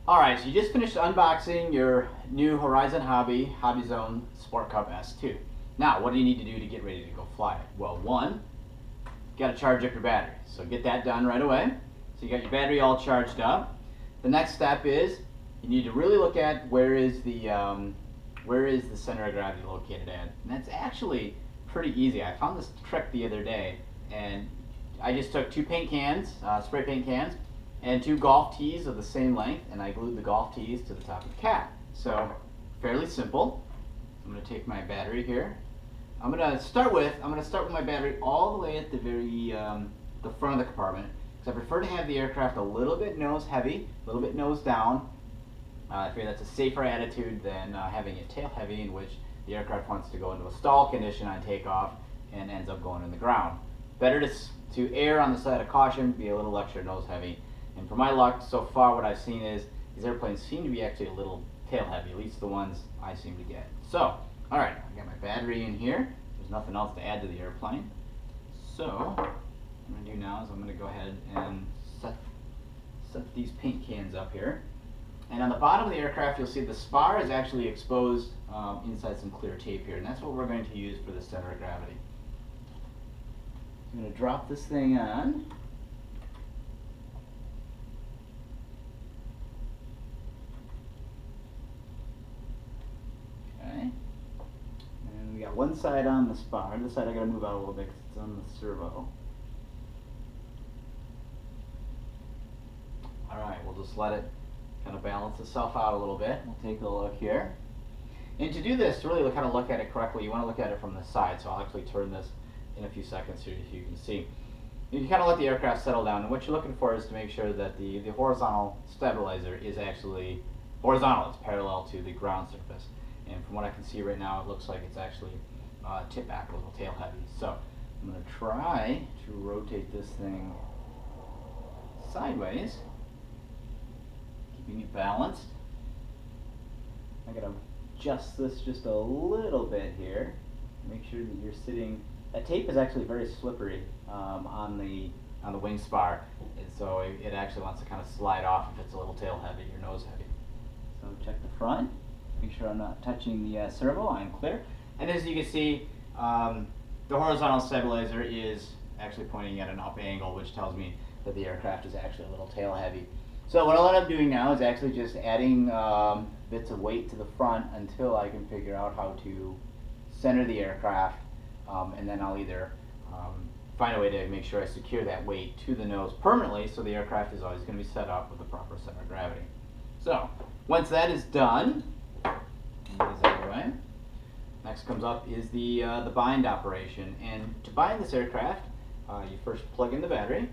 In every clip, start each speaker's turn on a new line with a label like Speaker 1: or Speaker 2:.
Speaker 1: Alright, so you just finished unboxing your new Horizon Hobbyzone Sport Cub S2. Now, what do you need to do to get ready to go fly it? Well, one, you got to charge up your battery. So get that done right away. So you got your battery all charged up. The next step is you need to really look at where is the center of gravity located at. And that's actually pretty easy. I found this trick the other day, and I just took two paint cans, spray paint cans, and two golf tees of the same length, and I glued the golf tees to the top of the cap. So fairly simple. I'm going to take my battery here. I'm going to start with my battery all the way at the very the front of the compartment, because I prefer to have the aircraft a little bit nose heavy, a little bit nose down. I figure that's a safer attitude than having it tail heavy, in which the aircraft wants to go into a stall condition on takeoff and ends up going in the ground. Better to err on the side of caution, be a little extra nose heavy. And for my luck, so far what I've seen is these airplanes seem to be actually a little tail heavy, at least the ones I seem to get. So, alright, I got my battery in here. There's nothing else to add to the airplane. So, what I'm going to do now is I'm going to go ahead and set these paint cans up here. And on the bottom of the aircraft, you'll see the spar is actually exposed inside some clear tape here, and that's what we're going to use for the center of gravity. I'm going to drop this thing on. And we got one side on the spar. This side I got to move out a little bit because it's on the servo. Alright, we'll just let it kind of balance itself out a little bit. We'll take a look here. And to do this, to really kind of look at it correctly, you want to look at it from the side. So I'll actually turn this in a few seconds here so you can see. You can kind of let the aircraft settle down, and what you're looking for is to make sure that the horizontal stabilizer is actually horizontal. It's parallel to the ground surface. And from what I can see right now, it looks like it's actually tipped back a little tail heavy. So I'm going to try to rotate this thing sideways, keeping it balanced. I got to adjust this just a little bit here. Make sure that you're sitting. That tape is actually very slippery on the wing spar, and so it actually wants to kind of slide off if it's a little tail heavy or nose heavy. So check the front. Make sure I'm not touching the servo. I'm clear. And as you can see, the horizontal stabilizer is actually pointing at an up angle, which tells me that the aircraft is actually a little tail heavy. So what I'll end up doing now is actually just adding bits of weight to the front until I can figure out how to center the aircraft, and then I'll either find a way to make sure I secure that weight to the nose permanently, so the aircraft is always going to be set up with the proper center of gravity. So once that is done, next comes up is the bind operation. And to bind this aircraft, you first plug in the battery.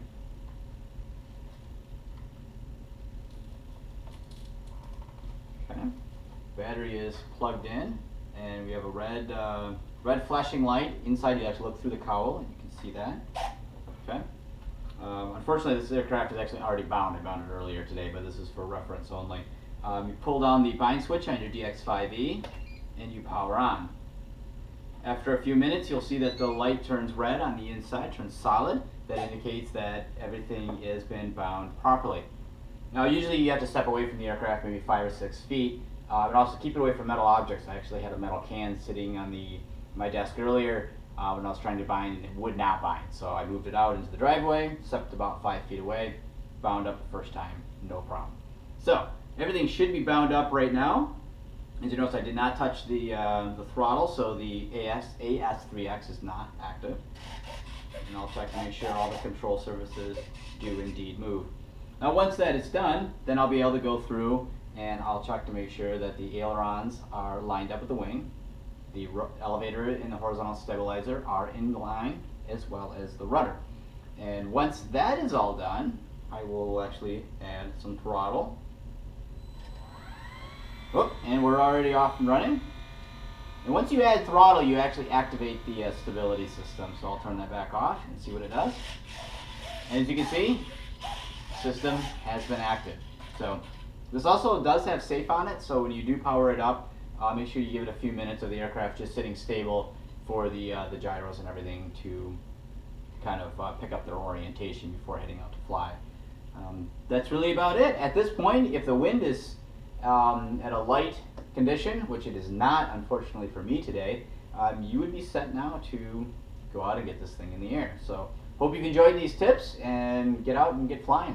Speaker 1: Okay. Battery is plugged in, and we have a red flashing light inside. You actually look through the cowl, and you can see that. Okay. Unfortunately, this aircraft is actually already bound. I bound it earlier today, but this is for reference only. You pull down the bind switch on your DX4e, and you power on. After a few minutes, you'll see that the light turns red on the inside, turns solid. That indicates that everything has been bound properly. Now, usually you have to step away from the aircraft maybe 5 or 6 feet, but also keep it away from metal objects. I actually had a metal can sitting on my desk earlier when I was trying to bind, and it would not bind. So I moved it out into the driveway, stepped about 5 feet away, bound up the first time, no problem. So everything should be bound up right now. As you notice, I did not touch the throttle, so the AS3X is not active. And I'll check to make sure all the control surfaces do indeed move. Now once that is done, then I'll be able to go through and I'll check to make sure that the ailerons are lined up with the wing. The elevator and the horizontal stabilizer are in line, as well as the rudder. And once that is all done, I will actually add some throttle. Oh, and we're already off and running. And once you add throttle, you actually activate the stability system. So I'll turn that back off and see what it does. And as you can see, the system has been active. So this also does have safe on it, so when you do power it up, make sure you give it a few minutes of the aircraft just sitting stable for the gyros and everything to kind of pick up their orientation before heading out to fly. That's really about it. At this point, if the wind is at a light condition, which it is not, unfortunately for me today, you would be set now to go out and get this thing in the air. So hope you've enjoyed these tips and get out and get flying.